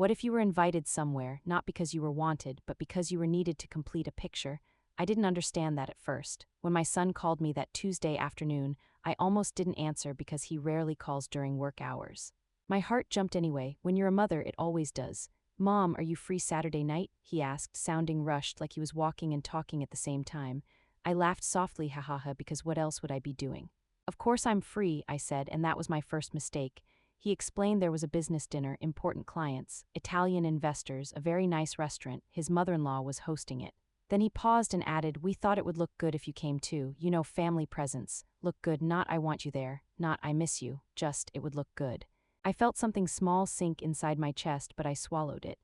What if you were invited somewhere, not because you were wanted, but because you were needed to complete a picture? I didn't understand that at first. When my son called me that Tuesday afternoon, I almost didn't answer because he rarely calls during work hours. My heart jumped anyway. When you're a mother, it always does. "Mom, are you free Saturday night?" he asked, sounding rushed like he was walking and talking at the same time. I laughed softly, hahaha, because what else would I be doing? "Of course I'm free," I said, and that was my first mistake. He explained there was a business dinner, important clients, Italian investors, a very nice restaurant. His mother-in-law was hosting it. Then he paused and added, "We thought it would look good if you came too. You know, family presents. Look good, not I want you there, not I miss you, just it would look good." I felt something small sink inside my chest, but I swallowed it.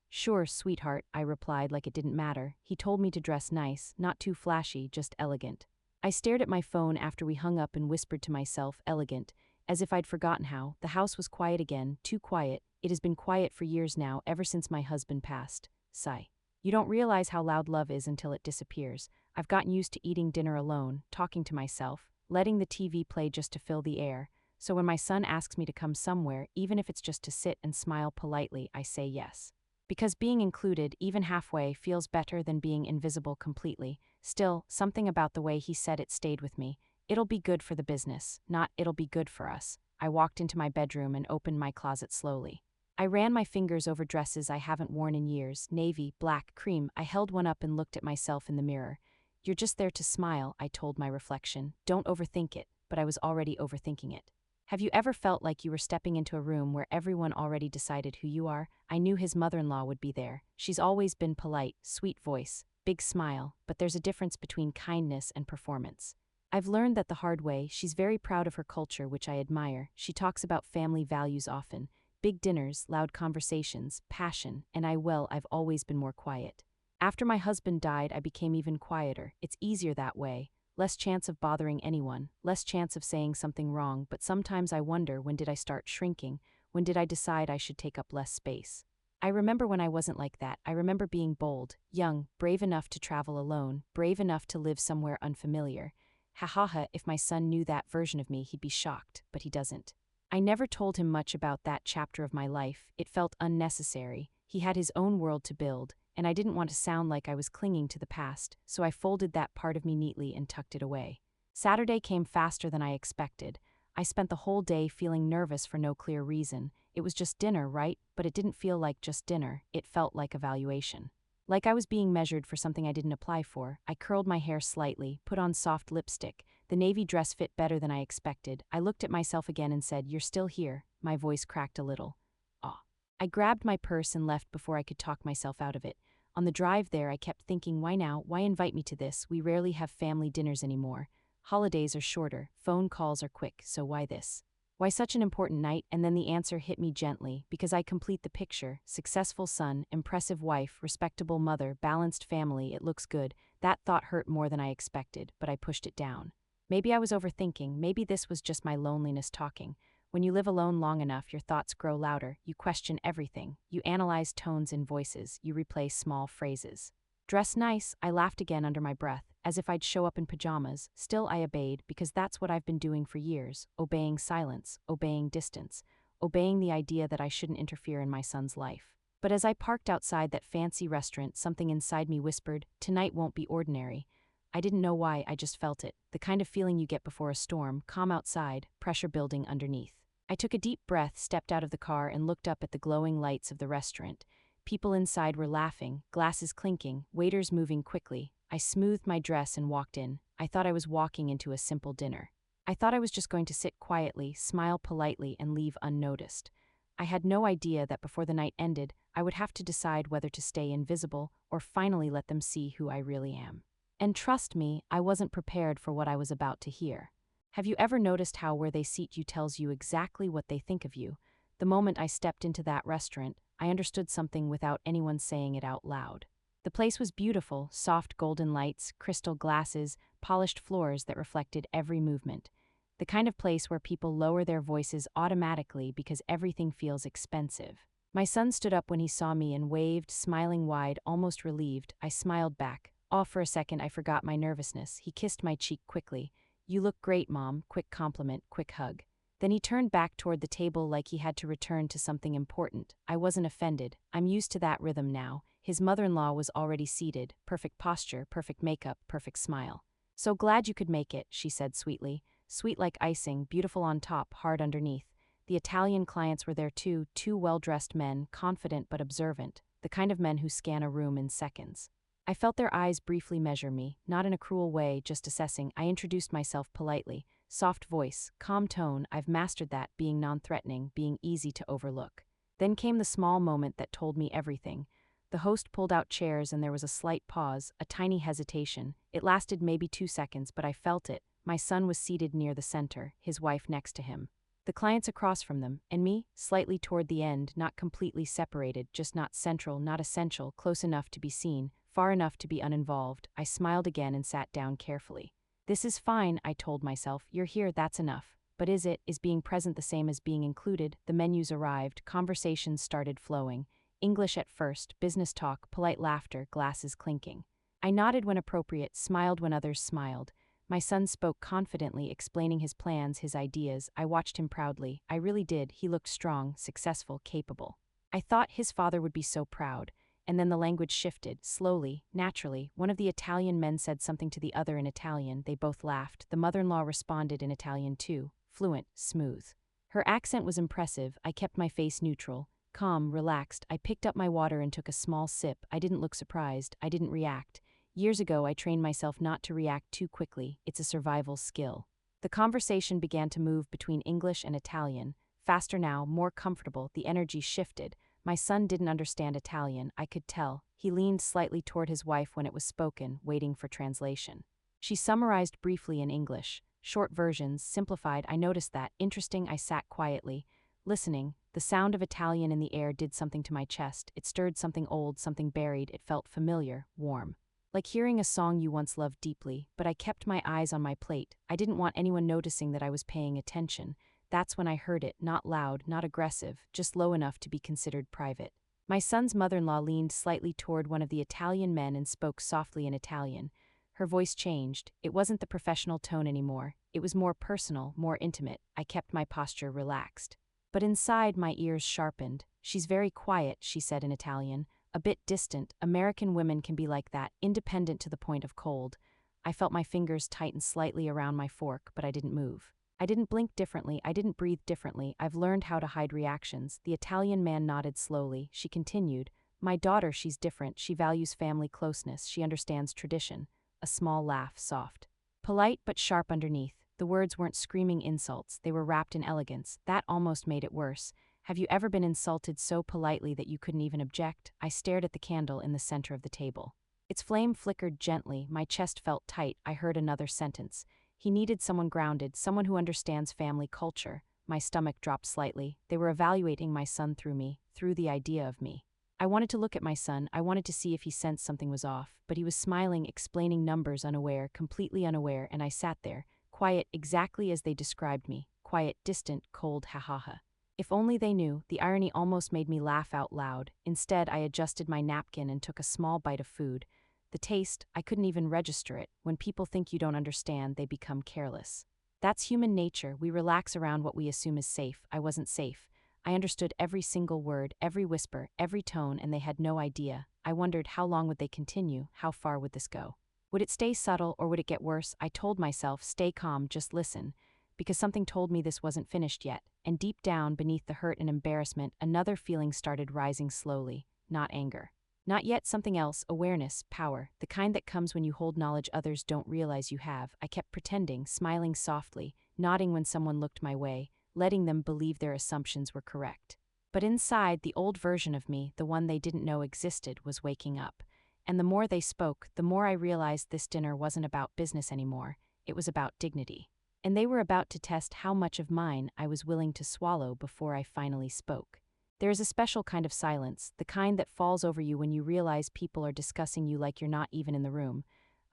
"Sure, sweetheart," I replied like it didn't matter. He told me to dress nice, not too flashy, just elegant. I stared at my phone after we hung up and whispered to myself, "Elegant," as if I'd forgotten how. The house was quiet again, too quiet. It has been quiet for years now, ever since my husband passed. Sigh. You don't realize how loud love is until it disappears. I've gotten used to eating dinner alone, talking to myself, letting the TV play just to fill the air. So when my son asks me to come somewhere, even if it's just to sit and smile politely, I say yes. Because being included, even halfway, feels better than being invisible completely. Still, something about the way he said it stayed with me. It'll be good for the business, not it'll be good for us. I walked into my bedroom and opened my closet slowly. I ran my fingers over dresses I haven't worn in years, navy, black, cream. I held one up and looked at myself in the mirror. "You're just there to smile," I told my reflection. "Don't overthink it," but I was already overthinking it. Have you ever felt like you were stepping into a room where everyone already decided who you are? I knew his mother-in-law would be there. She's always been polite, sweet voice, big smile, but there's a difference between kindness and performance. I've learned that the hard way. She's very proud of her culture, which I admire. She talks about family values often. Big dinners, loud conversations, passion, and I've always been more quiet. After my husband died, I became even quieter. It's easier that way. Less chance of bothering anyone, less chance of saying something wrong, but sometimes I wonder, when did I start shrinking? When did I decide I should take up less space? I remember when I wasn't like that. I remember being bold, young, brave enough to travel alone, brave enough to live somewhere unfamiliar. Ha, if my son knew that version of me, he'd be shocked, but he doesn't. I never told him much about that chapter of my life. It felt unnecessary. He had his own world to build, and I didn't want to sound like I was clinging to the past, so I folded that part of me neatly and tucked it away. Saturday came faster than I expected. I spent the whole day feeling nervous for no clear reason. It was just dinner, right? But it didn't feel like just dinner. It felt like evaluation. Like I was being measured for something I didn't apply for. I curled my hair slightly, put on soft lipstick. The navy dress fit better than I expected. I looked at myself again and said, "You're still here." My voice cracked a little. "Aw." I grabbed my purse and left before I could talk myself out of it. On the drive there, I kept thinking, why now? Why invite me to this? We rarely have family dinners anymore. Holidays are shorter, phone calls are quick, so why this? Why such an important night? And then the answer hit me gently, because I complete the picture: successful son, impressive wife, respectable mother, balanced family. It looks good. That thought hurt more than I expected, but I pushed it down. Maybe I was overthinking, maybe this was just my loneliness talking. When you live alone long enough, your thoughts grow louder. You question everything. You analyze tones in voices. You replay small phrases. "Dress nice," I laughed again under my breath, as if I'd show up in pajamas. Still I obeyed, because that's what I've been doing for years, obeying silence, obeying distance, obeying the idea that I shouldn't interfere in my son's life. But as I parked outside that fancy restaurant, something inside me whispered, "Tonight won't be ordinary." I didn't know why, I just felt it. The kind of feeling you get before a storm, calm outside, pressure building underneath. I took a deep breath, stepped out of the car, and looked up at the glowing lights of the restaurant. People inside were laughing, glasses clinking, waiters moving quickly. I smoothed my dress and walked in. I thought I was walking into a simple dinner. I thought I was just going to sit quietly, smile politely, and leave unnoticed. I had no idea that before the night ended, I would have to decide whether to stay invisible or finally let them see who I really am. And trust me, I wasn't prepared for what I was about to hear. Have you ever noticed how where they seat you tells you exactly what they think of you? The moment I stepped into that restaurant, I understood something without anyone saying it out loud. The place was beautiful: soft golden lights, crystal glasses, polished floors that reflected every movement. The kind of place where people lower their voices automatically because everything feels expensive. My son stood up when he saw me and waved, smiling wide, almost relieved. I smiled back. For a second I forgot my nervousness. He kissed my cheek quickly. "You look great, Mom." Quick compliment, quick hug. Then he turned back toward the table like he had to return to something important. I wasn't offended. I'm used to that rhythm now. His mother-in-law was already seated, perfect posture, perfect makeup, perfect smile. "So glad you could make it," she said sweetly. Sweet like icing, beautiful on top, hard underneath. The Italian clients were there too, two well-dressed men, confident but observant, the kind of men who scan a room in seconds. I felt their eyes briefly measure me, not in a cruel way, just assessing. I introduced myself politely. Soft voice, calm tone, I've mastered that, being non-threatening, being easy to overlook. Then came the small moment that told me everything. The host pulled out chairs and there was a slight pause, a tiny hesitation. It lasted maybe 2 seconds, but I felt it. My son was seated near the center, his wife next to him. The clients across from them, and me, slightly toward the end, not completely separated, just not central, not essential, close enough to be seen, far enough to be uninvolved. I smiled again and sat down carefully. "This is fine," I told myself. "You're here, that's enough." But is it? Is being present the same as being included? The menus arrived, conversations started flowing. English at first, business talk, polite laughter, glasses clinking. I nodded when appropriate, smiled when others smiled. My son spoke confidently, explaining his plans, his ideas. I watched him proudly. I really did. He looked strong, successful, capable. I thought his father would be so proud. And then the language shifted, slowly, naturally. One of the Italian men said something to the other in Italian. They both laughed. The mother-in-law responded in Italian too, fluent, smooth. Her accent was impressive. I kept my face neutral, calm, relaxed. I picked up my water and took a small sip. I didn't look surprised. I didn't react. Years ago, I trained myself not to react too quickly. It's a survival skill. The conversation began to move between English and Italian. Faster now, more comfortable, the energy shifted. My son didn't understand Italian, I could tell. He leaned slightly toward his wife when it was spoken, waiting for translation. She summarized briefly in English. Short versions, simplified. I noticed that. Interesting. I sat quietly, listening. The sound of Italian in the air did something to my chest. It stirred something old, something buried. It felt familiar, warm. Like hearing a song you once loved deeply, but I kept my eyes on my plate. I didn't want anyone noticing that I was paying attention. That's when I heard it, not loud, not aggressive, just low enough to be considered private. My son's mother-in-law leaned slightly toward one of the Italian men and spoke softly in Italian. Her voice changed. It wasn't the professional tone anymore. It was more personal, more intimate. I kept my posture relaxed. But inside, my ears sharpened. "She's very quiet," she said in Italian. "A bit distant. American women can be like that, independent to the point of cold." I felt my fingers tighten slightly around my fork, but I didn't move. I didn't blink differently, I didn't breathe differently. I've learned how to hide reactions. The Italian man nodded slowly. She continued, "My daughter, she's different. She values family closeness. She understands tradition." A small laugh, soft. Polite but sharp underneath. The words weren't screaming insults. They were wrapped in elegance. That almost made it worse. "Have you ever been insulted so politely that you couldn't even object?" I stared at the candle in the center of the table. Its flame flickered gently. My chest felt tight. I heard another sentence. "He needed someone grounded, someone who understands family culture." My stomach dropped slightly. They were evaluating my son through me, through the idea of me. I wanted to look at my son. I wanted to see if he sensed something was off, but he was smiling, explaining numbers, unaware, completely unaware, and I sat there, quiet exactly as they described me, quiet, distant, cold, ha-ha-ha. If only they knew. The irony almost made me laugh out loud. Instead, I adjusted my napkin and took a small bite of food. The taste, I couldn't even register it. When people think you don't understand, they become careless. That's human nature. We relax around what we assume is safe. I wasn't safe. I understood every single word, every whisper, every tone, and they had no idea. I wondered, how long would they continue? How far would this go? Would it stay subtle or would it get worse? I told myself, stay calm, just listen. Because something told me this wasn't finished yet, and deep down, beneath the hurt and embarrassment, another feeling started rising slowly, not anger. Not yet, something else, awareness, power, the kind that comes when you hold knowledge others don't realize you have. I kept pretending, smiling softly, nodding when someone looked my way, letting them believe their assumptions were correct. But inside, the old version of me, the one they didn't know existed, was waking up. And the more they spoke, the more I realized this dinner wasn't about business anymore, it was about dignity. And they were about to test how much of mine I was willing to swallow before I finally spoke. There is a special kind of silence, the kind that falls over you when you realize people are discussing you like you're not even in the room.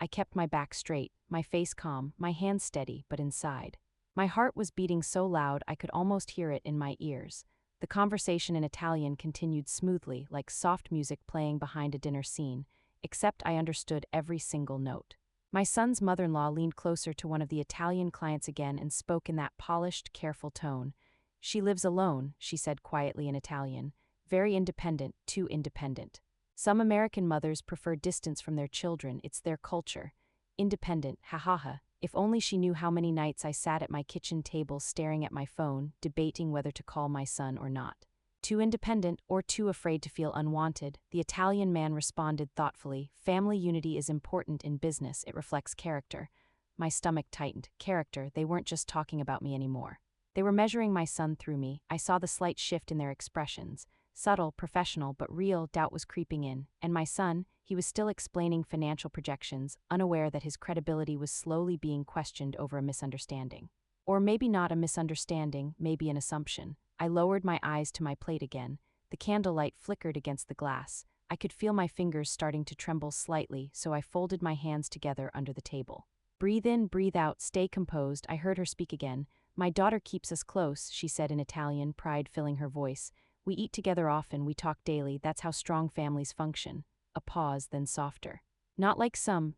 I kept my back straight, my face calm, my hands steady, but inside. My heart was beating so loud I could almost hear it in my ears. The conversation in Italian continued smoothly, like soft music playing behind a dinner scene, except I understood every single note. My son's mother-in-law leaned closer to one of the Italian clients again and spoke in that polished, careful tone. She lives alone, she said quietly in Italian. Very independent, too independent. Some American mothers prefer distance from their children, it's their culture. Independent, ha ha ha. If only she knew how many nights I sat at my kitchen table staring at my phone, debating whether to call my son or not. Too independent or too afraid to feel unwanted, the Italian man responded thoughtfully. Family unity is important in business, it reflects character. My stomach tightened. Character, they weren't just talking about me anymore. They were measuring my son through me. I saw the slight shift in their expressions. Subtle, professional, but real, doubt was creeping in. And my son, he was still explaining financial projections, unaware that his credibility was slowly being questioned over a misunderstanding. Or maybe not a misunderstanding, maybe an assumption. I lowered my eyes to my plate again. The candlelight flickered against the glass. I could feel my fingers starting to tremble slightly, so I folded my hands together under the table. Breathe in, breathe out, stay composed, I heard her speak again. My daughter keeps us close, she said in Italian, pride filling her voice. We eat together often, we talk daily, that's how strong families function. A pause, then softer. Not like some,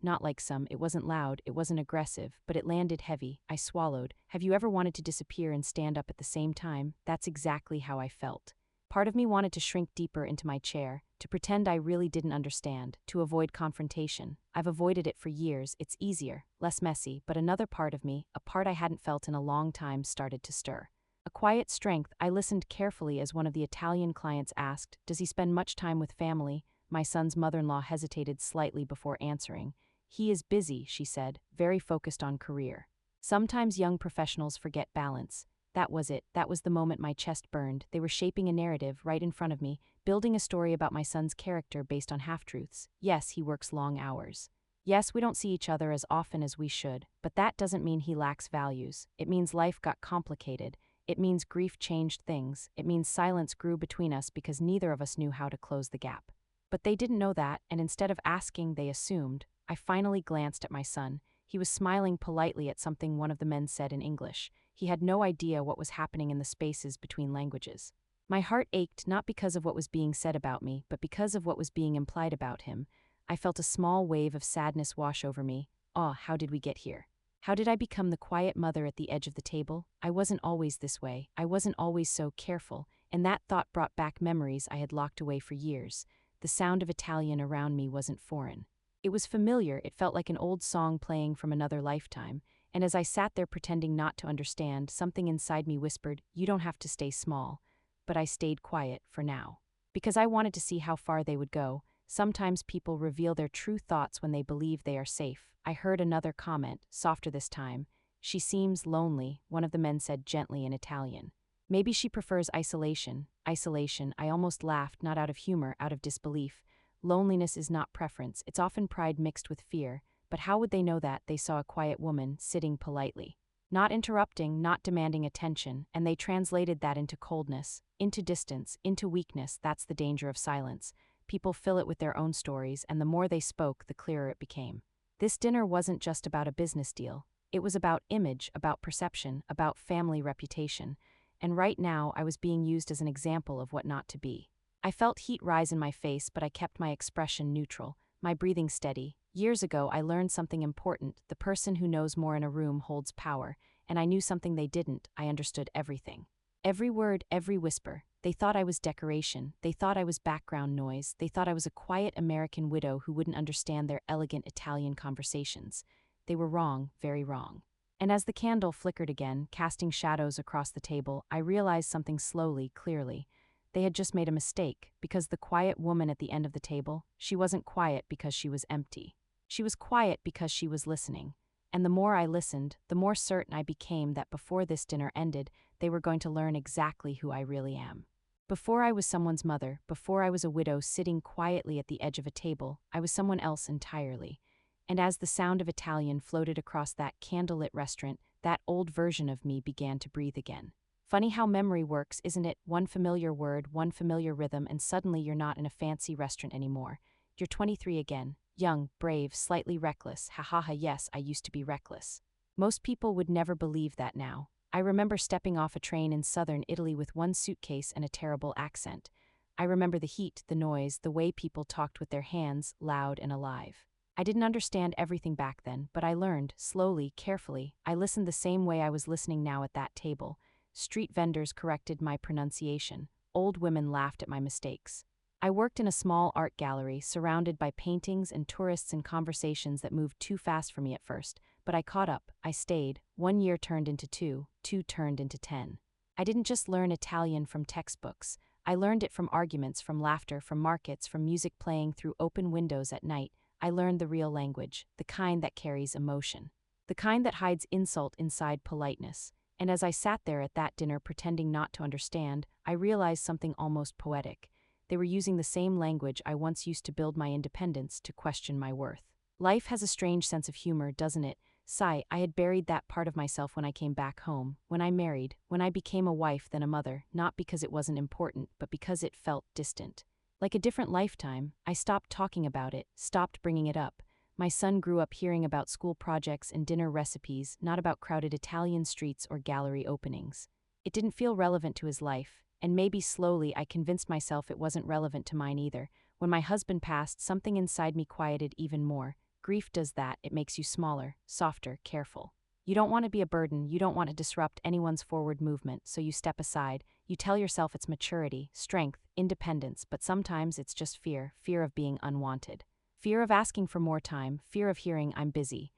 it wasn't loud, it wasn't aggressive, but it landed heavy. I swallowed. Have you ever wanted to disappear and stand up at the same time? That's exactly how I felt. Part of me wanted to shrink deeper into my chair, to pretend I really didn't understand, to avoid confrontation. I've avoided it for years, it's easier, less messy, but another part of me, a part I hadn't felt in a long time, started to stir. A quiet strength, I listened carefully as one of the Italian clients asked, does he spend much time with family? My son's mother-in-law hesitated slightly before answering. He is busy, she said, very focused on career. Sometimes young professionals forget balance. That was it, that was the moment my chest burned. They were shaping a narrative right in front of me, building a story about my son's character based on half-truths. Yes, he works long hours. Yes, we don't see each other as often as we should, but that doesn't mean he lacks values. It means life got complicated. It means grief changed things. It means silence grew between us because neither of us knew how to close the gap. But they didn't know that, and instead of asking, they assumed. I finally glanced at my son. He was smiling politely at something one of the men said in English. He had no idea what was happening in the spaces between languages. My heart ached not because of what was being said about me, but because of what was being implied about him. I felt a small wave of sadness wash over me. How did we get here? How did I become the quiet mother at the edge of the table? I wasn't always this way. I wasn't always so careful, and that thought brought back memories I had locked away for years. The sound of Italian around me wasn't foreign. It was familiar, it felt like an old song playing from another lifetime, and as I sat there pretending not to understand, something inside me whispered, you don't have to stay small. But I stayed quiet, for now. Because I wanted to see how far they would go. Sometimes people reveal their true thoughts when they believe they are safe. I heard another comment, softer this time. She seems lonely, one of the men said gently in Italian. Maybe she prefers isolation. Isolation, I almost laughed, not out of humor, out of disbelief. Loneliness is not preference, it's often pride mixed with fear. But how would they know that? They saw a quiet woman, sitting politely. Not interrupting, not demanding attention, and they translated that into coldness, into distance, into weakness. That's the danger of silence. People fill it with their own stories, and the more they spoke, the clearer it became. This dinner wasn't just about a business deal. It was about image, about perception, about family reputation. And right now, I was being used as an example of what not to be. I felt heat rise in my face, but I kept my expression neutral, my breathing steady. Years ago, I learned something important. The person who knows more in a room holds power, and I knew something they didn't. I understood everything. Every word, every whisper. They thought I was decoration. They thought I was background noise. They thought I was a quiet American widow who wouldn't understand their elegant Italian conversations. They were wrong, very wrong. And as the candle flickered again, casting shadows across the table, I realized something slowly, clearly. They had just made a mistake, because the quiet woman at the end of the table, she wasn't quiet because she was empty. She was quiet because she was listening. And the more I listened, the more certain I became that before this dinner ended, they were going to learn exactly who I really am. Before I was someone's mother, before I was a widow sitting quietly at the edge of a table, I was someone else entirely. And as the sound of Italian floated across that candlelit restaurant, that old version of me began to breathe again. Funny how memory works, isn't it? One familiar word, one familiar rhythm, and suddenly you're not in a fancy restaurant anymore. You're 23 again. Young, brave, slightly reckless. Ha ha ha, yes, I used to be reckless. Most people would never believe that now. I remember stepping off a train in southern Italy with one suitcase and a terrible accent. I remember the heat, the noise, the way people talked with their hands, loud and alive. I didn't understand everything back then, but I learned, slowly, carefully. I listened the same way I was listening now at that table. Street vendors corrected my pronunciation. Old women laughed at my mistakes. I worked in a small art gallery, surrounded by paintings and tourists and conversations that moved too fast for me at first, but I caught up. I stayed. 1 year turned into two, two turned into 10. I didn't just learn Italian from textbooks. I learned it from arguments, from laughter, from markets, from music playing through open windows at night. I learned the real language, the kind that carries emotion, the kind that hides insult inside politeness. And as I sat there at that dinner pretending not to understand, I realized something almost poetic. They were using the same language I once used to build my independence, to question my worth. Life has a strange sense of humor, doesn't it? Sigh, I had buried that part of myself when I came back home, when I married, when I became a wife then a mother, not because it wasn't important, but because it felt distant. Like a different lifetime, I stopped talking about it, stopped bringing it up. My son grew up hearing about school projects and dinner recipes, not about crowded Italian streets or gallery openings. It didn't feel relevant to his life, and maybe slowly I convinced myself it wasn't relevant to mine either. When my husband passed, something inside me quieted even more. Grief does that, it makes you smaller, softer, careful. You don't want to be a burden, you don't want to disrupt anyone's forward movement, so you step aside. You tell yourself it's maturity, strength, independence, but sometimes it's just fear, fear of being unwanted. Fear of asking for more time, fear of hearing I'm busy.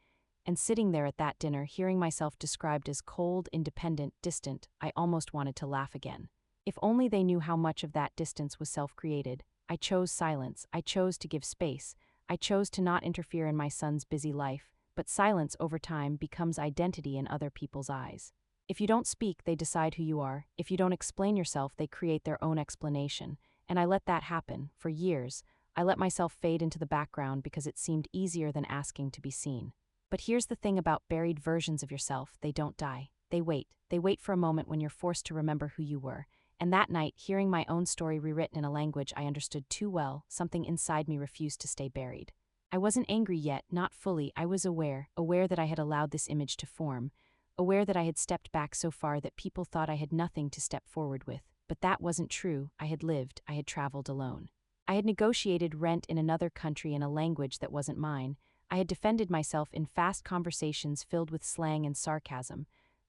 And sitting there at that dinner, hearing myself described as cold, independent, distant, I almost wanted to laugh again. If only they knew how much of that distance was self-created. I chose silence, I chose to give space, I chose to not interfere in my son's busy life, but silence over time becomes identity in other people's eyes. If you don't speak, they decide who you are. If you don't explain yourself, they create their own explanation. And I let that happen, for years. I let myself fade into the background because it seemed easier than asking to be seen. But here's the thing about buried versions of yourself, they don't die. They wait. They wait for a moment when you're forced to remember who you were. And that night, hearing my own story rewritten in a language I understood too well, something inside me refused to stay buried. I wasn't angry yet, not fully. I was aware that I had allowed this image to form, aware that I had stepped back so far that people thought I had nothing to step forward with. But that wasn't true. I had lived, I had traveled alone. I had negotiated rent in another country in a language that wasn't mine. I had defended myself in fast conversations filled with slang and sarcasm.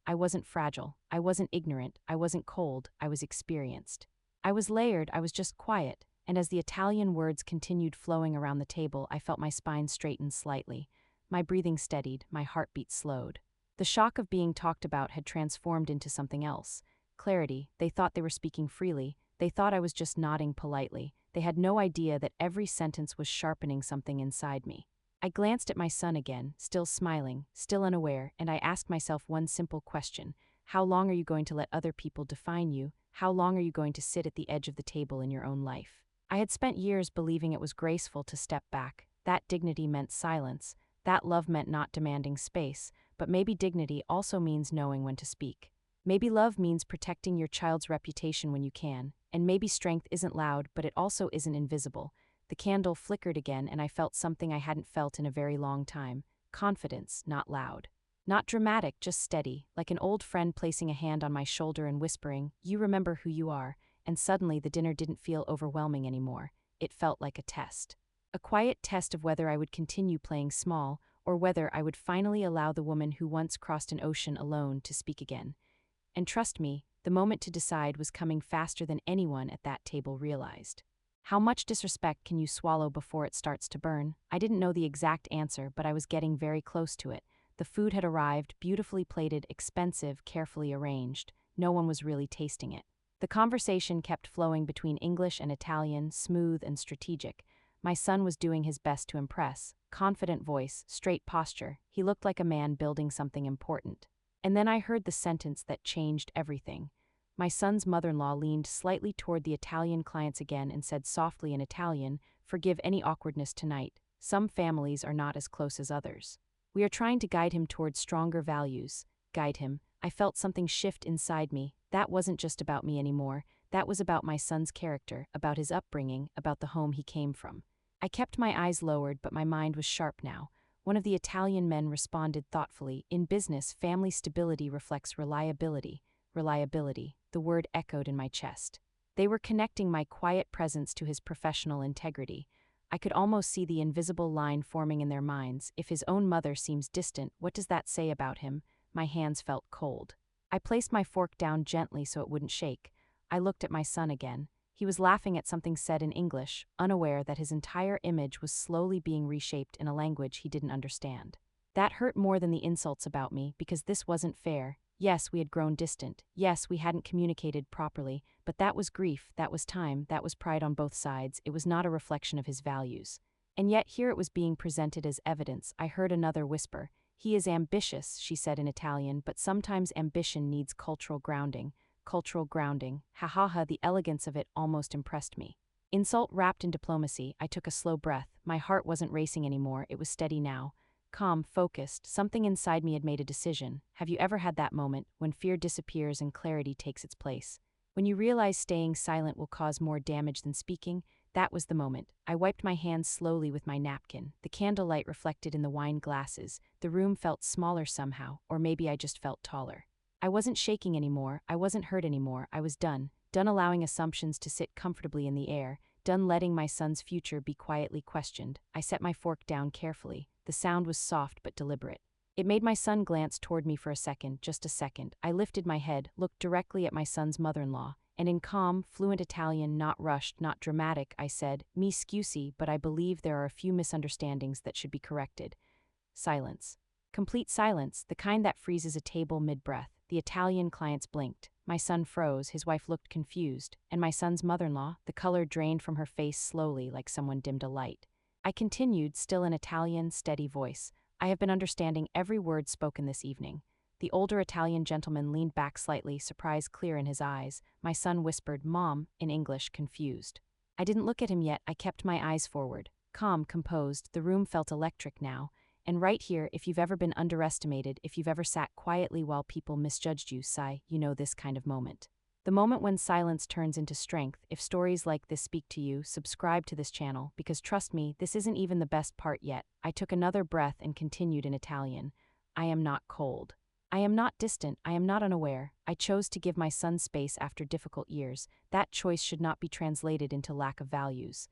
I wasn't fragile, I wasn't ignorant, I wasn't cold, I was experienced. I was layered, I was just quiet, and as the Italian words continued flowing around the table, I felt my spine straighten slightly. My breathing steadied, my heartbeat slowed. The shock of being talked about had transformed into something else. Clarity. They thought they were speaking freely. They thought I was just nodding politely. They had no idea that every sentence was sharpening something inside me. I glanced at my son again, still smiling, still unaware, and I asked myself one simple question. How long are you going to let other people define you? How long are you going to sit at the edge of the table in your own life? I had spent years believing it was graceful to step back. That dignity meant silence. That love meant not demanding space. But maybe dignity also means knowing when to speak. Maybe love means protecting your child's reputation when you can. And maybe strength isn't loud, but it also isn't invisible. The candle flickered again, and I felt something I hadn't felt in a very long time. Confidence, not loud. Not dramatic, just steady, like an old friend placing a hand on my shoulder and whispering, "You remember who you are." And suddenly the dinner didn't feel overwhelming anymore. It felt like a test. A quiet test of whether I would continue playing small, or whether I would finally allow the woman who once crossed an ocean alone to speak again. And trust me, the moment to decide was coming faster than anyone at that table realized. How much disrespect can you swallow before it starts to burn? I didn't know the exact answer, but I was getting very close to it. The food had arrived, beautifully plated, expensive, carefully arranged. No one was really tasting it. The conversation kept flowing between English and Italian, smooth and strategic. My son was doing his best to impress. Confident voice, straight posture. He looked like a man building something important. And then I heard the sentence that changed everything. My son's mother-in-law leaned slightly toward the Italian clients again and said softly in Italian, "Forgive any awkwardness tonight. Some families are not as close as others. We are trying to guide him towards stronger values." Guide him. I felt something shift inside me. That wasn't just about me anymore. That was about my son's character, about his upbringing, about the home he came from. I kept my eyes lowered, but my mind was sharp now. One of the Italian men responded thoughtfully, "In business, family stability reflects reliability." Reliability, the word echoed in my chest. They were connecting my quiet presence to his professional integrity. I could almost see the invisible line forming in their minds. If his own mother seems distant, what does that say about him? My hands felt cold. I placed my fork down gently so it wouldn't shake. I looked at my son again. He was laughing at something said in English, unaware that his entire image was slowly being reshaped in a language he didn't understand. That hurt more than the insults about me, because this wasn't fair. Yes, we had grown distant. Yes, we hadn't communicated properly, but that was grief, that was time, that was pride on both sides. It was not a reflection of his values. And yet here it was being presented as evidence. I heard another whisper. He is ambitious, she said in Italian, but sometimes ambition needs cultural grounding. Cultural grounding. Ha ha ha, the elegance of it almost impressed me. Insult wrapped in diplomacy. I took a slow breath. My heart wasn't racing anymore, it was steady now. Calm, focused, something inside me had made a decision. Have you ever had that moment, when fear disappears and clarity takes its place? When you realize staying silent will cause more damage than speaking? That was the moment. I wiped my hands slowly with my napkin. The candlelight reflected in the wine glasses. The room felt smaller somehow, or maybe I just felt taller. I wasn't shaking anymore, I wasn't hurt anymore, I was done. Done allowing assumptions to sit comfortably in the air. Done letting my son's future be quietly questioned. I set my fork down carefully. The sound was soft but deliberate. It made my son glance toward me for a second, just a second. I lifted my head, looked directly at my son's mother-in-law, and in calm, fluent Italian, not rushed, not dramatic, I said, "Mi scusi, but I believe there are a few misunderstandings that should be corrected." Silence. Complete silence, the kind that freezes a table mid-breath. The Italian clients blinked. My son froze, his wife looked confused, and my son's mother-in-law, the color drained from her face slowly like someone dimmed a light. I continued, still in Italian, steady voice. "I have been understanding every word spoken this evening." The older Italian gentleman leaned back slightly, surprise clear in his eyes. My son whispered, "Mom," in English, confused. I didn't look at him yet, I kept my eyes forward. Calm, composed, the room felt electric now. And right here, if you've ever been underestimated, if you've ever sat quietly while people misjudged you, sigh, you know this kind of moment. The moment when silence turns into strength. If stories like this speak to you, subscribe to this channel, because trust me, this isn't even the best part yet. I took another breath and continued in Italian. I am not cold. I am not distant, I am not unaware. I chose to give my son space after difficult years. That choice should not be translated into lack of values.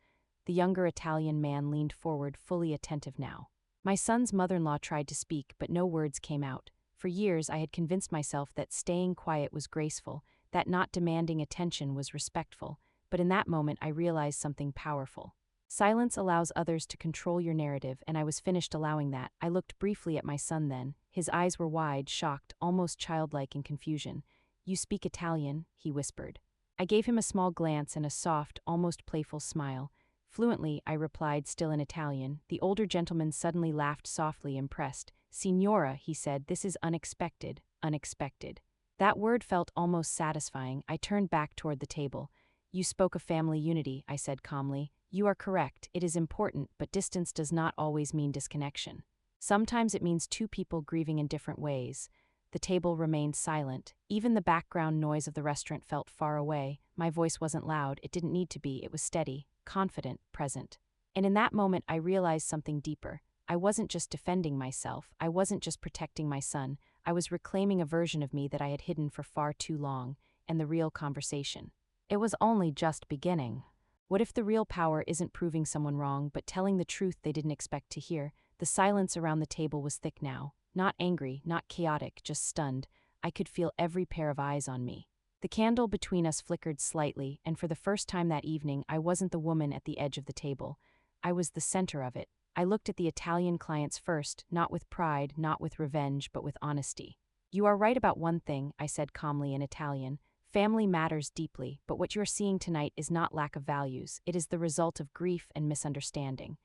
The younger Italian man leaned forward, fully attentive now. My son's mother-in-law tried to speak, but no words came out. For years I had convinced myself that staying quiet was graceful, that not demanding attention was respectful, but in that moment I realized something powerful. Silence allows others to control your narrative, and I was finished allowing that. I looked briefly at my son then. His eyes were wide, shocked, almost childlike in confusion. "You speak Italian," he whispered. I gave him a small glance and a soft, almost playful smile. "Fluently," I replied, still in Italian. The older gentleman suddenly laughed softly, impressed. "Signora," he said, "this is unexpected, unexpected." That word felt almost satisfying. I turned back toward the table. "You spoke of family unity," I said calmly. "You are correct, it is important, but distance does not always mean disconnection. Sometimes it means two people grieving in different ways." The table remained silent. Even the background noise of the restaurant felt far away. My voice wasn't loud, it didn't need to be, it was steady, confident, present. And in that moment I realized something deeper. I wasn't just defending myself, I wasn't just protecting my son, I was reclaiming a version of me that I had hidden for far too long, and the real conversation. It was only just beginning. What if the real power isn't proving someone wrong, but telling the truth they didn't expect to hear? The silence around the table was thick now. Not angry, not chaotic, just stunned. I could feel every pair of eyes on me. The candle between us flickered slightly, and for the first time that evening, I wasn't the woman at the edge of the table. I was the center of it. I looked at the Italian clients first, not with pride, not with revenge, but with honesty. "You are right about one thing," I said calmly in Italian. "Family matters deeply, but what you are seeing tonight is not lack of values, it is the result of grief and misunderstanding."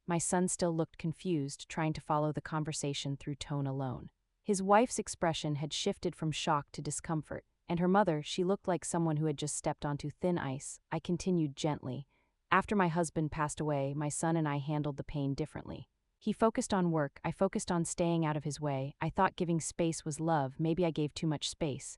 My son still looked confused, trying to follow the conversation through tone alone. His wife's expression had shifted from shock to discomfort, and her mother, she looked like someone who had just stepped onto thin ice. I continued gently. "After my husband passed away, my son and I handled the pain differently. He focused on work, I focused on staying out of his way. I thought giving space was love, maybe I gave too much space."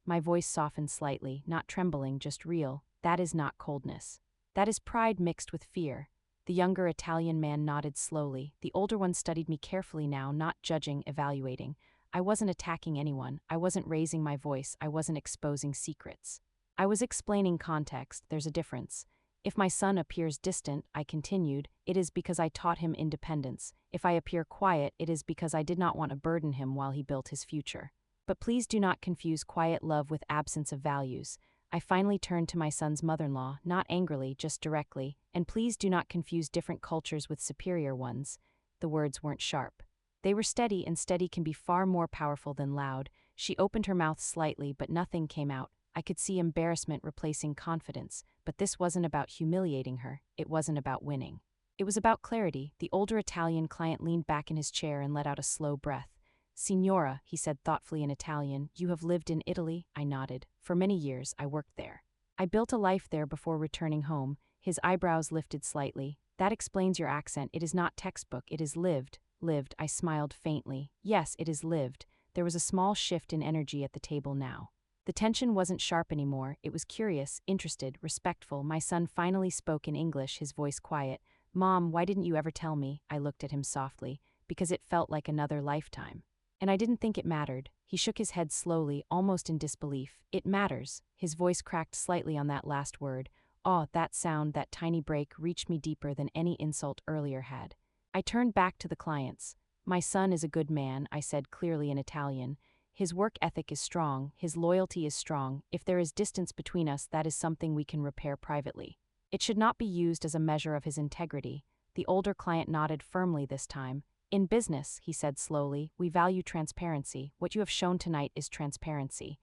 My voice softened slightly, not trembling, just real. "That is not coldness. That is pride mixed with fear." The younger Italian man nodded slowly. The older one studied me carefully now, not judging, evaluating. I wasn't attacking anyone. I wasn't raising my voice. I wasn't exposing secrets. I was explaining context. There's a difference. If my son appears distant, I continued, it is because I taught him independence. If I appear quiet, it is because I did not want to burden him while he built his future. But please do not confuse quiet love with absence of values. I finally turned to my son's mother-in-law, not angrily, just directly, and please do not confuse different cultures with superior ones. The words weren't sharp. They were steady, and steady can be far more powerful than loud. She opened her mouth slightly, but nothing came out. I could see embarrassment replacing confidence, but this wasn't about humiliating her, it wasn't about winning. It was about clarity. The older Italian client leaned back in his chair and let out a slow breath. Signora, he said thoughtfully in Italian, you have lived in Italy? I nodded. For many years, I worked there. I built a life there before returning home. His eyebrows lifted slightly. That explains your accent. It is not textbook, it is lived. Lived, I smiled faintly. Yes, it is lived. There was a small shift in energy at the table now. The tension wasn't sharp anymore, it was curious, interested, respectful. My son finally spoke in English, his voice quiet. Mom, why didn't you ever tell me? I looked at him softly. Because it felt like another lifetime. And I didn't think it mattered. He shook his head slowly, almost in disbelief. It matters. His voice cracked slightly on that last word. Oh, that sound, that tiny break, reached me deeper than any insult earlier had. I turned back to the clients. My son is a good man, I said clearly in Italian. His work ethic is strong, his loyalty is strong. If there is distance between us, that is something we can repair privately. It should not be used as a measure of his integrity. The older client nodded firmly this time. In business, he said slowly, we value transparency. What you have shown tonight is transparency.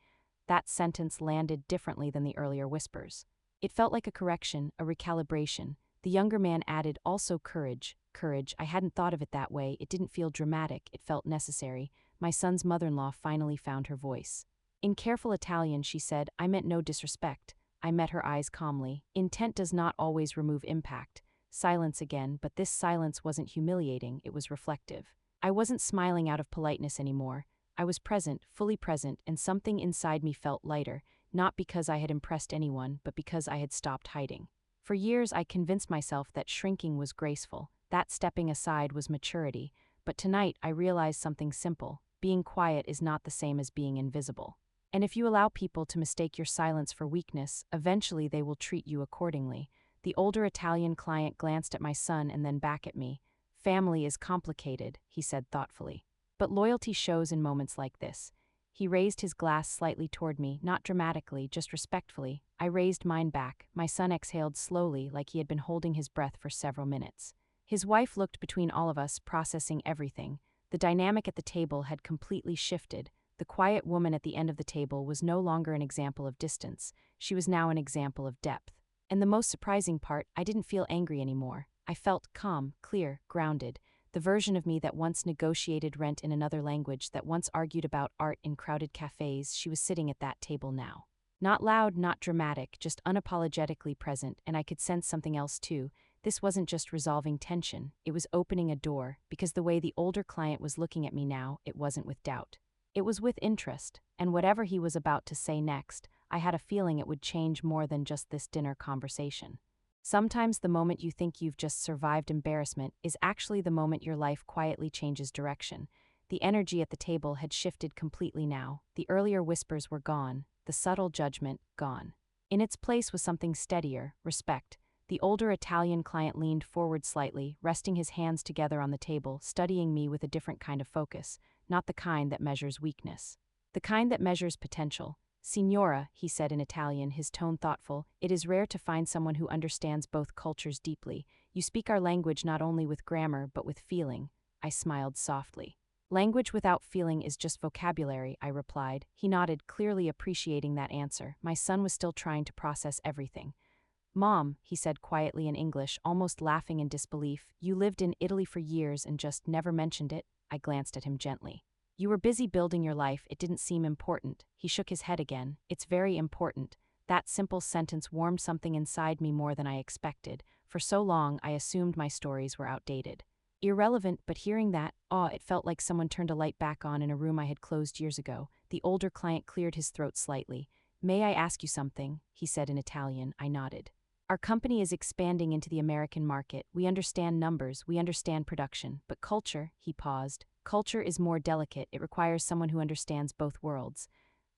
That sentence landed differently than the earlier whispers. It felt like a correction, a recalibration. The younger man added, also courage. Courage, I hadn't thought of it that way. It didn't feel dramatic, it felt necessary. My son's mother-in-law finally found her voice. In careful Italian, she said, I meant no disrespect. I met her eyes calmly. Intent does not always remove impact. Silence again, but this silence wasn't humiliating, it was reflective. I wasn't smiling out of politeness anymore. I was present, fully present, and something inside me felt lighter, not because I had impressed anyone, but because I had stopped hiding. For years I convinced myself that shrinking was graceful, that stepping aside was maturity, but tonight I realized something simple. Being quiet is not the same as being invisible. And if you allow people to mistake your silence for weakness, eventually they will treat you accordingly. The older Italian client glanced at my son and then back at me. Family is complicated, he said thoughtfully. But loyalty shows in moments like this. He raised his glass slightly toward me, not dramatically, just respectfully. I raised mine back. My son exhaled slowly, like he had been holding his breath for several minutes. His wife looked between all of us, processing everything. The dynamic at the table had completely shifted. The quiet woman at the end of the table was no longer an example of distance. She was now an example of depth. And the most surprising part, I didn't feel angry anymore. I felt calm, clear, grounded. The version of me that once negotiated rent in another language, that once argued about art in crowded cafes, she was sitting at that table now. Not loud, not dramatic, just unapologetically present, and I could sense something else too. This wasn't just resolving tension, it was opening a door, because the way the older client was looking at me now, it wasn't with doubt. It was with interest, and whatever he was about to say next, I had a feeling it would change more than just this dinner conversation. Sometimes the moment you think you've just survived embarrassment is actually the moment your life quietly changes direction. The energy at the table had shifted completely now. The earlier whispers were gone, the subtle judgment gone. In its place was something steadier, respect. The older Italian client leaned forward slightly, resting his hands together on the table, studying me with a different kind of focus, not the kind that measures weakness. The kind that measures potential. Signora, he said in Italian, his tone thoughtful, it is rare to find someone who understands both cultures deeply. You speak our language not only with grammar but with feeling. I smiled softly. Language without feeling is just vocabulary, I replied. He nodded, clearly appreciating that answer. My son was still trying to process everything. Mom, he said quietly in English, almost laughing in disbelief, you lived in Italy for years and just never mentioned it? I glanced at him gently. You were busy building your life, it didn't seem important. He shook his head again. It's very important. That simple sentence warmed something inside me more than I expected. For so long, I assumed my stories were outdated. Irrelevant, but hearing that, it felt like someone turned a light back on in a room I had closed years ago. The older client cleared his throat slightly. May I ask you something? He said in Italian. I nodded. Our company is expanding into the American market. We understand numbers, we understand production, but culture, he paused. Culture is more delicate, it requires someone who understands both worlds.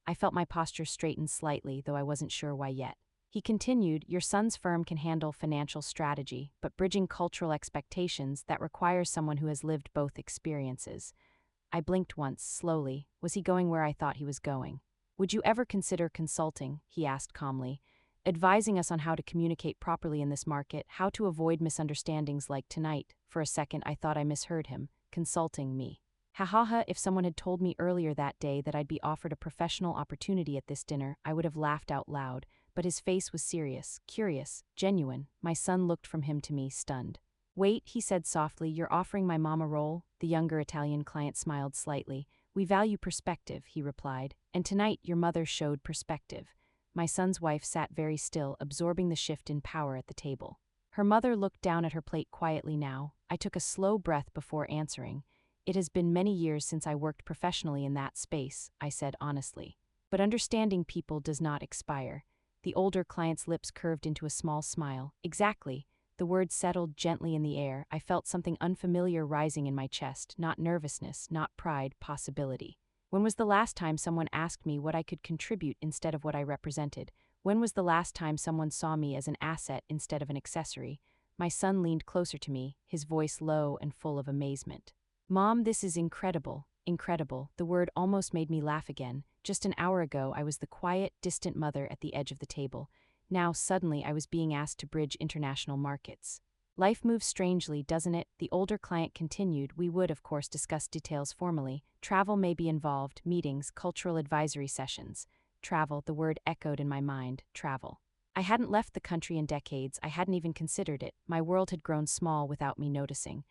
I felt my posture straighten slightly, though I wasn't sure why yet. He continued, your son's firm can handle financial strategy, but bridging cultural expectations that requires someone who has lived both experiences. I blinked once, slowly. Was he going where I thought he was going? Would you ever consider consulting? He asked calmly, advising us on how to communicate properly in this market, how to avoid misunderstandings like tonight. For a second I thought I misheard him. Consulting me. Ha ha ha, if someone had told me earlier that day that I'd be offered a professional opportunity at this dinner, I would have laughed out loud, but his face was serious, curious, genuine. My son looked from him to me, stunned. Wait, he said softly, you're offering my mom a role? The younger Italian client smiled slightly. We value perspective, he replied, and tonight your mother showed perspective. My son's wife sat very still, absorbing the shift in power at the table. Her mother looked down at her plate quietly now. I took a slow breath before answering. It has been many years since I worked professionally in that space, I said honestly. But understanding people does not expire. The older client's lips curved into a small smile. Exactly. The words settled gently in the air. I felt something unfamiliar rising in my chest, not nervousness, not pride, possibility. When was the last time someone asked me what I could contribute instead of what I represented? When was the last time someone saw me as an asset instead of an accessory? My son leaned closer to me, his voice low and full of amazement. Mom, this is incredible. Incredible. The word almost made me laugh again. Just an hour ago, I was the quiet, distant mother at the edge of the table. Now, suddenly, I was being asked to bridge international markets. Life moves strangely, doesn't it? The older client continued. We would, of course, discuss details formally. Travel may be involved, meetings, cultural advisory sessions. Travel, the word echoed in my mind. Travel. I hadn't left the country in decades. I hadn't even considered it. My world had grown small without me noticing.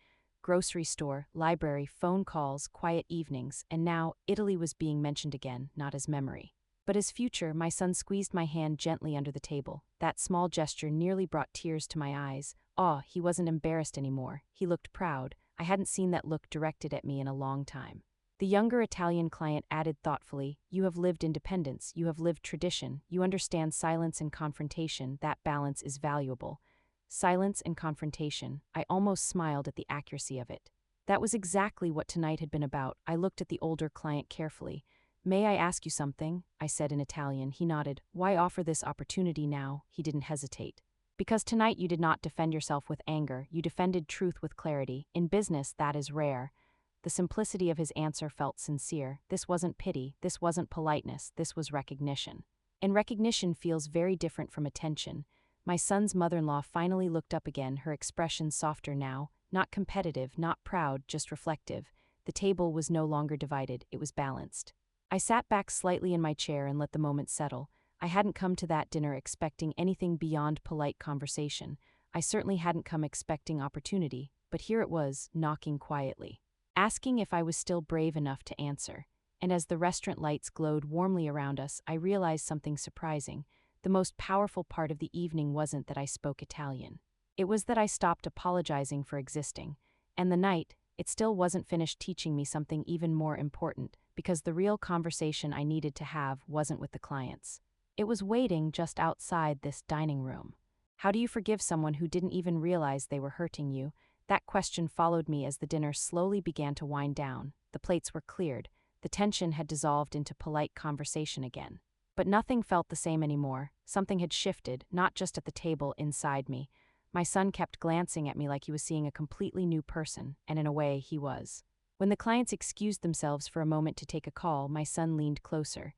Grocery store, library, phone calls, quiet evenings, and now Italy was being mentioned again, not as memory, but as future. My son squeezed my hand gently under the table. That small gesture nearly brought tears to my eyes. He wasn't embarrassed anymore. He looked proud. I hadn't seen that look directed at me in a long time. The younger Italian client added thoughtfully, you have lived independence, you have lived tradition, you understand silence and confrontation. That balance is valuable. Silence and confrontation. I almost smiled at the accuracy of it. That was exactly what tonight had been about. I looked at the older client carefully. May I ask you something? I said in Italian. He nodded. Why offer this opportunity now? He didn't hesitate. Because tonight you did not defend yourself with anger, you defended truth with clarity. In business, that is rare. The simplicity of his answer felt sincere. This wasn't pity, this wasn't politeness, this was recognition. And recognition feels very different from attention. My son's mother-in-law finally looked up again, her expression softer now, not competitive, not proud, just reflective. The table was no longer divided, it was balanced. I sat back slightly in my chair and let the moment settle. I hadn't come to that dinner expecting anything beyond polite conversation. I certainly hadn't come expecting opportunity, but here it was, knocking quietly, asking if I was still brave enough to answer. And as the restaurant lights glowed warmly around us, I realized something surprising. The most powerful part of the evening wasn't that I spoke Italian. It was that I stopped apologizing for existing. And the night, it still wasn't finished teaching me something even more important, because the real conversation I needed to have wasn't with the clients. It was waiting just outside this dining room. How do you forgive someone who didn't even realize they were hurting you? That question followed me as the dinner slowly began to wind down. The plates were cleared. The tension had dissolved into polite conversation again. But nothing felt the same anymore. Something had shifted, not just at the table, inside me. My son kept glancing at me like he was seeing a completely new person, and in a way, he was. When the clients excused themselves for a moment to take a call, my son leaned closer.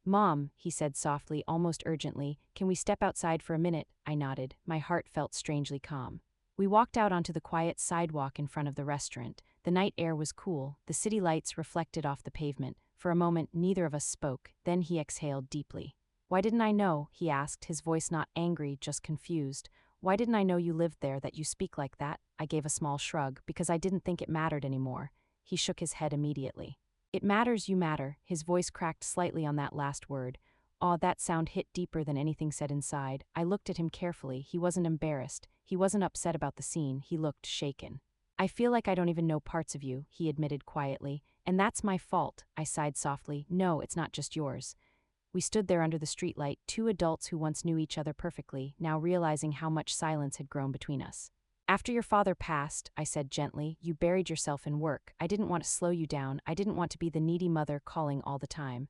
Mom, he said softly, almost urgently, can we step outside for a minute? I nodded. My heart felt strangely calm. We walked out onto the quiet sidewalk in front of the restaurant. The night air was cool, the city lights reflected off the pavement. For a moment, neither of us spoke. Then he exhaled deeply. Why didn't I know? He asked, his voice not angry, just confused. Why didn't I know you lived there, that you speak like that? I gave a small shrug, because I didn't think it mattered anymore. He shook his head immediately. It matters, you matter. His voice cracked slightly on that last word. That sound hit deeper than anything said inside. I looked at him carefully. He wasn't embarrassed. He wasn't upset about the scene. He looked shaken. I feel like I don't even know parts of you, he admitted quietly. And that's my fault, I sighed softly. No, it's not just yours. We stood there under the streetlight, two adults who once knew each other perfectly, now realizing how much silence had grown between us. After your father passed, I said gently, you buried yourself in work. I didn't want to slow you down. I didn't want to be the needy mother calling all the time.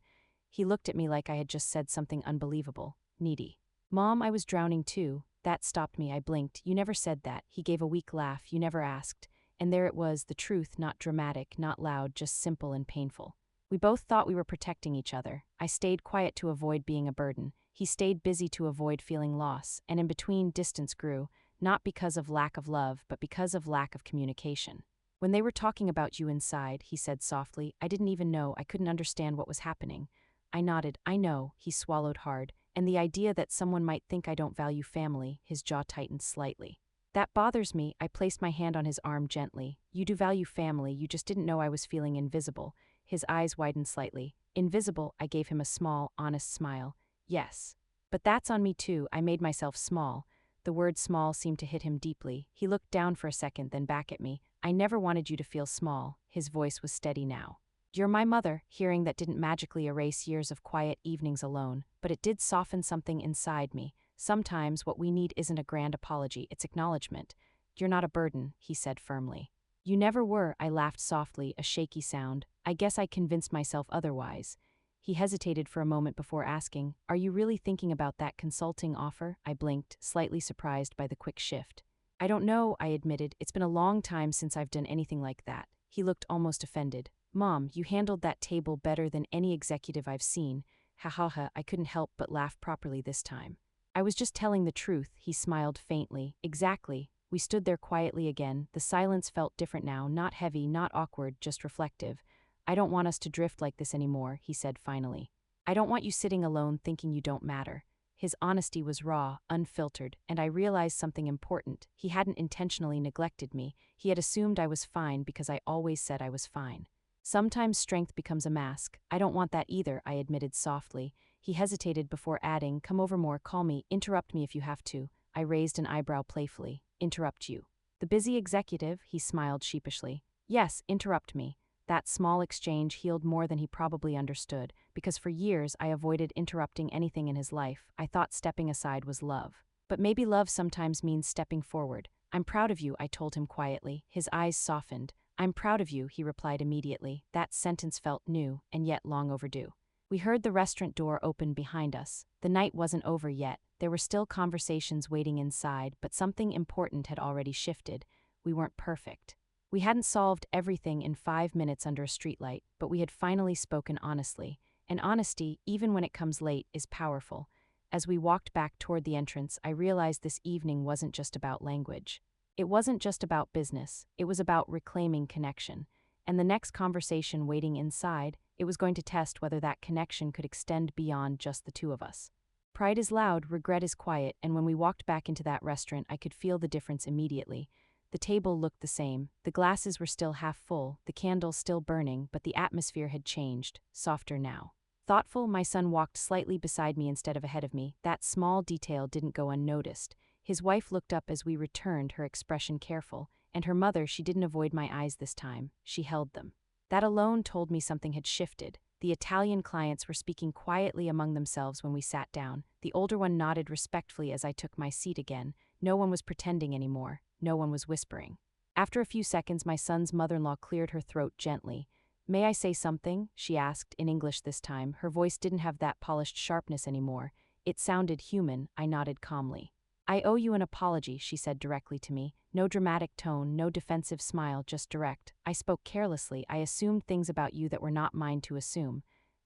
He looked at me like I had just said something unbelievable. Needy. Mom, I was drowning too. That stopped me. I blinked. You never said that. He gave a weak laugh. You never asked. And there it was, the truth, not dramatic, not loud, just simple and painful. We both thought we were protecting each other. I stayed quiet to avoid being a burden. He stayed busy to avoid feeling loss, and in between, distance grew, not because of lack of love, but because of lack of communication. When they were talking about you inside, he said softly, I didn't even know, I couldn't understand what was happening. I nodded, I know, he swallowed hard, and the idea that someone might think I don't value family, his jaw tightened slightly. That bothers me. I placed my hand on his arm gently. You do value family, you just didn't know I was feeling invisible. His eyes widened slightly. Invisible, I gave him a small, honest smile. Yes. But that's on me too, I made myself small. The word small seemed to hit him deeply. He looked down for a second, then back at me. I never wanted you to feel small. His voice was steady now. You're my mother. Hearing that didn't magically erase years of quiet evenings alone, but it did soften something inside me. Sometimes what we need isn't a grand apology, it's acknowledgement. You're not a burden, he said firmly. You never were, I laughed softly, a shaky sound. I guess I convinced myself otherwise. He hesitated for a moment before asking, Are you really thinking about that consulting offer? I blinked, slightly surprised by the quick shift. I don't know, I admitted. It's been a long time since I've done anything like that. He looked almost offended. Mom, you handled that table better than any executive I've seen. Ha ha ha, I couldn't help but laugh properly this time. I was just telling the truth, he smiled faintly. Exactly. We stood there quietly again. The silence felt different now, not heavy, not awkward, just reflective. I don't want us to drift like this anymore, he said finally. I don't want you sitting alone thinking you don't matter. His honesty was raw, unfiltered, and I realized something important. He hadn't intentionally neglected me. He had assumed I was fine because I always said I was fine. Sometimes strength becomes a mask. I don't want that either, I admitted softly. He hesitated before adding, Come over more, call me, interrupt me if you have to. I raised an eyebrow playfully. Interrupt you. The busy executive, he smiled sheepishly. Yes, interrupt me. That small exchange healed more than he probably understood, because for years I avoided interrupting anything in his life. I thought stepping aside was love. But maybe love sometimes means stepping forward. I'm proud of you, I told him quietly. His eyes softened. I'm proud of you, he replied immediately. That sentence felt new, and yet long overdue. We heard the restaurant door open behind us. The night wasn't over yet. There were still conversations waiting inside, but something important had already shifted. We weren't perfect. We hadn't solved everything in 5 minutes under a streetlight, but we had finally spoken honestly. And honesty, even when it comes late, is powerful. As we walked back toward the entrance, I realized this evening wasn't just about language. It wasn't just about business, it was about reclaiming connection. And the next conversation waiting inside, it was going to test whether that connection could extend beyond just the two of us. Pride is loud, regret is quiet, and when we walked back into that restaurant, I could feel the difference immediately. The table looked the same, the glasses were still half full, the candles still burning, but the atmosphere had changed, softer now. Thoughtful, my son walked slightly beside me instead of ahead of me. That small detail didn't go unnoticed. His wife looked up as we returned, her expression careful, and her mother, she didn't avoid my eyes this time, she held them. That alone told me something had shifted. The Italian clients were speaking quietly among themselves when we sat down. The older one nodded respectfully as I took my seat again. No one was pretending anymore. No one was whispering. After a few seconds, my son's mother-in-law cleared her throat gently. May I say something? She asked, in English this time. Her voice didn't have that polished sharpness anymore. It sounded human. I nodded calmly. I owe you an apology, she said directly to me. No dramatic tone, no defensive smile, just direct. I spoke carelessly. I assumed things about you that were not mine to assume.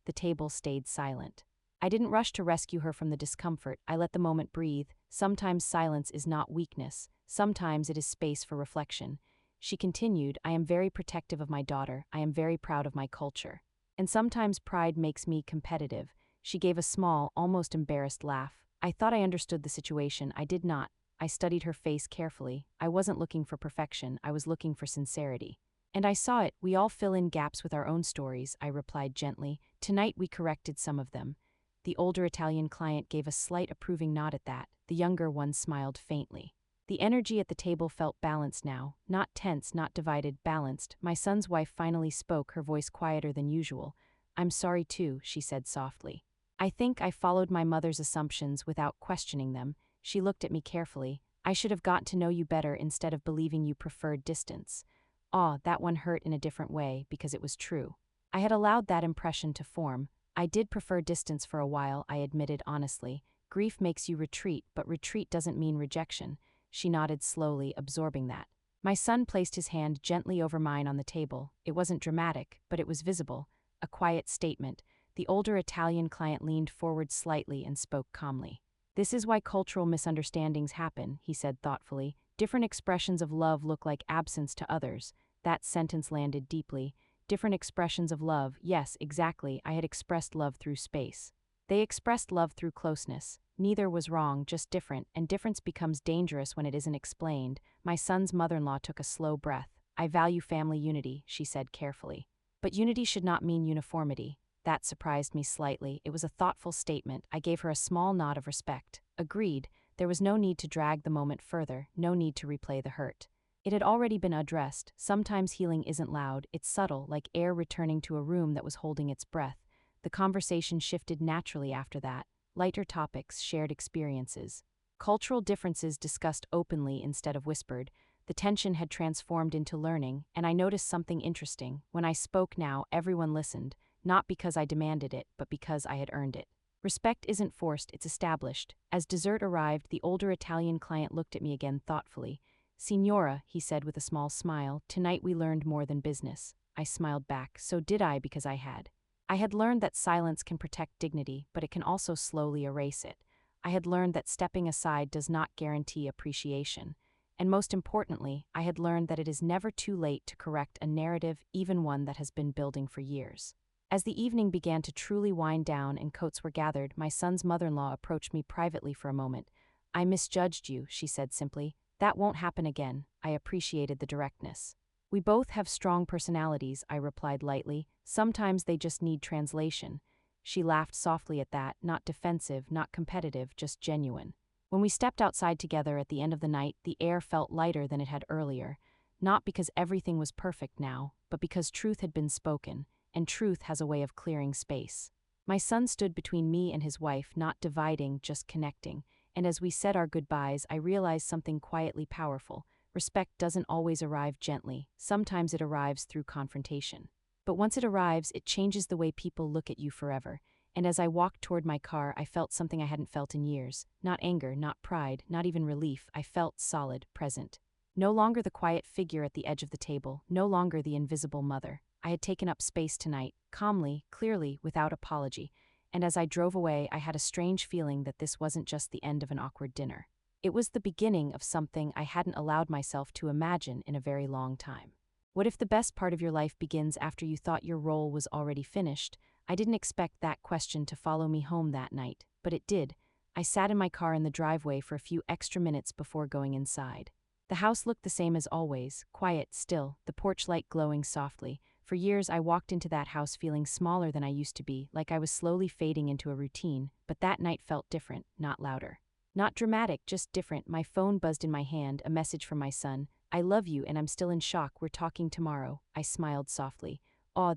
The table stayed silent. I didn't rush to rescue her from the discomfort. I let the moment breathe. Sometimes silence is not weakness. Sometimes it is space for reflection. She continued, I am very protective of my daughter. I am very proud of my culture. And sometimes pride makes me competitive. She gave a small, almost embarrassed laugh. I thought I understood the situation. I did not. I studied her face carefully. I wasn't looking for perfection. I was looking for sincerity. And I saw it. We all fill in gaps with our own stories, I replied gently. Tonight we corrected some of them. The older Italian client gave a slight approving nod at that. The younger one smiled faintly. The energy at the table felt balanced now. Not tense, not divided, balanced. My son's wife finally spoke, her voice quieter than usual. I'm sorry too, she said softly. I think I followed my mother's assumptions without questioning them. She looked at me carefully. I should have gotten to know you better instead of believing you preferred distance. That one hurt in a different way because it was true. I had allowed that impression to form. I did prefer distance for a while, I admitted honestly. Grief makes you retreat, but retreat doesn't mean rejection. She nodded slowly, absorbing that. My son placed his hand gently over mine on the table. It wasn't dramatic, but it was visible. A quiet statement. The older Italian client leaned forward slightly and spoke calmly. This is why cultural misunderstandings happen, he said thoughtfully. Different expressions of love look like absence to others. That sentence landed deeply. Different expressions of love, yes, exactly, I had expressed love through space. They expressed love through closeness. Neither was wrong, just different, and difference becomes dangerous when it isn't explained. My son's mother-in-law took a slow breath. I value family unity, she said carefully. But unity should not mean uniformity. That surprised me slightly. It was a thoughtful statement. I gave her a small nod of respect. Agreed. There was no need to drag the moment further, no need to replay the hurt. It had already been addressed. Sometimes healing isn't loud, it's subtle, like air returning to a room that was holding its breath. The conversation shifted naturally after that. Lighter topics, shared experiences. Cultural differences discussed openly instead of whispered. The tension had transformed into learning, and I noticed something interesting. When I spoke now, everyone listened, not because I demanded it, but because I had earned it. Respect isn't forced, it's established. As dessert arrived, the older Italian client looked at me again thoughtfully. Signora, he said with a small smile, tonight we learned more than business. I smiled back. So did I, because I had. I had learned that silence can protect dignity, but it can also slowly erase it. I had learned that stepping aside does not guarantee appreciation. And most importantly, I had learned that it is never too late to correct a narrative, even one that has been building for years. As the evening began to truly wind down and coats were gathered, my son's mother-in-law approached me privately for a moment. I misjudged you, she said simply. That won't happen again. I appreciated the directness. We both have strong personalities, I replied lightly. Sometimes they just need translation. She laughed softly at that, not defensive, not competitive, just genuine. When we stepped outside together at the end of the night, the air felt lighter than it had earlier. Not because everything was perfect now, but because truth had been spoken, and truth has a way of clearing space. My son stood between me and his wife, not dividing, just connecting, and as we said our goodbyes, I realized something quietly powerful. Respect doesn't always arrive gently. Sometimes it arrives through confrontation. But once it arrives, it changes the way people look at you forever. And as I walked toward my car, I felt something I hadn't felt in years. Not anger, not pride, not even relief. I felt solid, present. No longer the quiet figure at the edge of the table, no longer the invisible mother. I had taken up space tonight, calmly, clearly, without apology. And as I drove away, I had a strange feeling that this wasn't just the end of an awkward dinner. It was the beginning of something I hadn't allowed myself to imagine in a very long time. What if the best part of your life begins after you thought your role was already finished? I didn't expect that question to follow me home that night, but it did. I sat in my car in the driveway for a few extra minutes before going inside. The house looked the same as always, quiet, still, the porch light glowing softly. For years I walked into that house feeling smaller than I used to be, like I was slowly fading into a routine, but that night felt different, not louder. Not dramatic, just different. My phone buzzed in my hand, a message from my son. I love you and I'm still in shock, we're talking tomorrow. I smiled softly.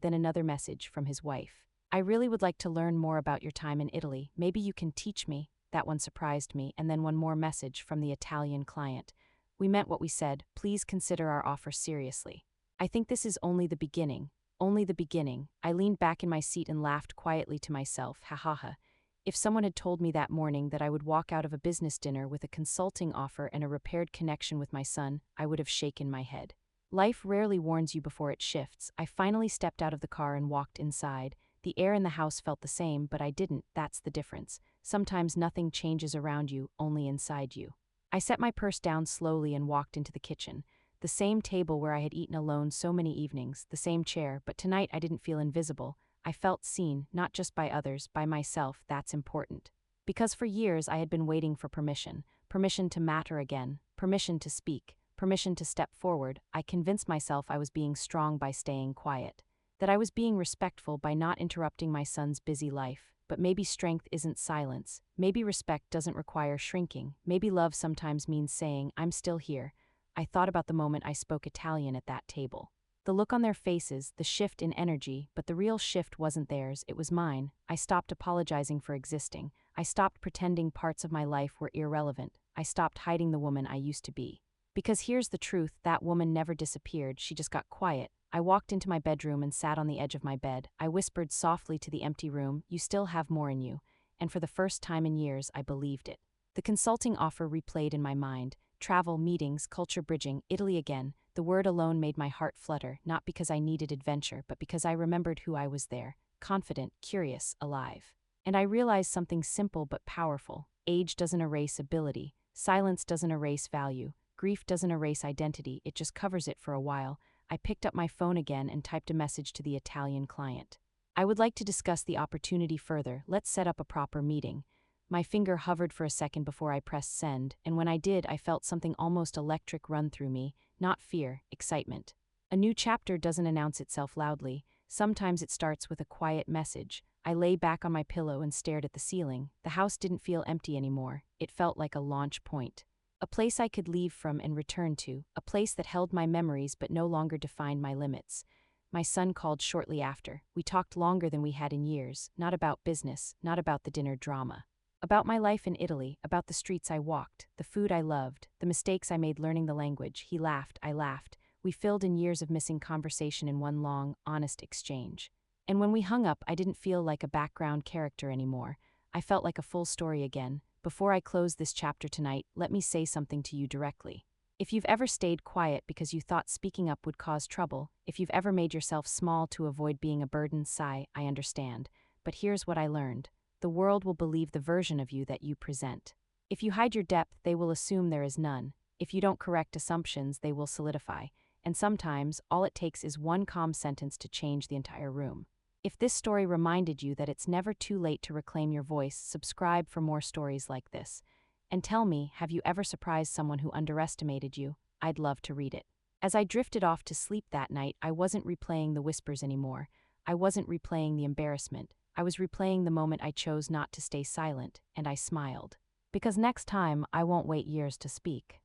Then another message from his wife. I really would like to learn more about your time in Italy. Maybe you can teach me. That one surprised me, and then one more message from the Italian client. We meant what we said, please consider our offer seriously. I think this is only the beginning. Only the beginning. I leaned back in my seat and laughed quietly to myself, ha ha ha. If someone had told me that morning that I would walk out of a business dinner with a consulting offer and a repaired connection with my son, I would have shaken my head. Life rarely warns you before it shifts. I finally stepped out of the car and walked inside. The air in the house felt the same, but I didn't. That's the difference. Sometimes nothing changes around you, only inside you. I set my purse down slowly and walked into the kitchen. The same table where I had eaten alone so many evenings, the same chair, but tonight I didn't feel invisible. I felt seen, not just by others, by myself. That's important. Because for years I had been waiting for permission to matter again, permission to speak, permission to step forward. I convinced myself I was being strong by staying quiet, that I was being respectful by not interrupting my son's busy life. But maybe strength isn't silence. Maybe respect doesn't require shrinking. Maybe love sometimes means saying, I'm still here. I thought about the moment I spoke Italian at that table. The look on their faces, the shift in energy, but the real shift wasn't theirs, it was mine. I stopped apologizing for existing. I stopped pretending parts of my life were irrelevant. I stopped hiding the woman I used to be. Because here's the truth, that woman never disappeared, she just got quiet. I walked into my bedroom and sat on the edge of my bed. I whispered softly to the empty room, you still have more in you. and for the first time in years, I believed it. The consulting offer replayed in my mind: travel, meetings, culture bridging, Italy again. The word alone made my heart flutter, not because I needed adventure, but because I remembered who I was there: confident, curious, alive. And I realized something simple but powerful. Age doesn't erase ability. Silence doesn't erase value. Grief doesn't erase identity, it just covers it for a while. I picked up my phone again and typed a message to the Italian client. I would like to discuss the opportunity further. Let's set up a proper meeting. My finger hovered for a second before I pressed send, and when I did, I felt something almost electric run through me, not fear, excitement. A new chapter doesn't announce itself loudly. Sometimes it starts with a quiet message. I lay back on my pillow and stared at the ceiling. The house didn't feel empty anymore. It felt like a launch point. A place I could leave from and return to, a place that held my memories but no longer defined my limits. My son called shortly after. We talked longer than we had in years, not about business, not about the dinner drama. About my life in Italy, about the streets I walked, the food I loved, the mistakes I made learning the language. He laughed, I laughed. We filled in years of missing conversation in one long, honest exchange. And when we hung up, I didn't feel like a background character anymore. I felt like a full story again. Before I close this chapter tonight, let me say something to you directly. If you've ever stayed quiet because you thought speaking up would cause trouble, if you've ever made yourself small to avoid being a burden, sigh, I understand. But here's what I learned. The world will believe the version of you that you present. If you hide your depth, they will assume there is none. If you don't correct assumptions, they will solidify. And sometimes, all it takes is one calm sentence to change the entire room. If this story reminded you that it's never too late to reclaim your voice, subscribe for more stories like this. And tell me, have you ever surprised someone who underestimated you? I'd love to read it. As I drifted off to sleep that night, I wasn't replaying the whispers anymore. I wasn't replaying the embarrassment. I was replaying the moment I chose not to stay silent, and I smiled. Because next time, I won't wait years to speak.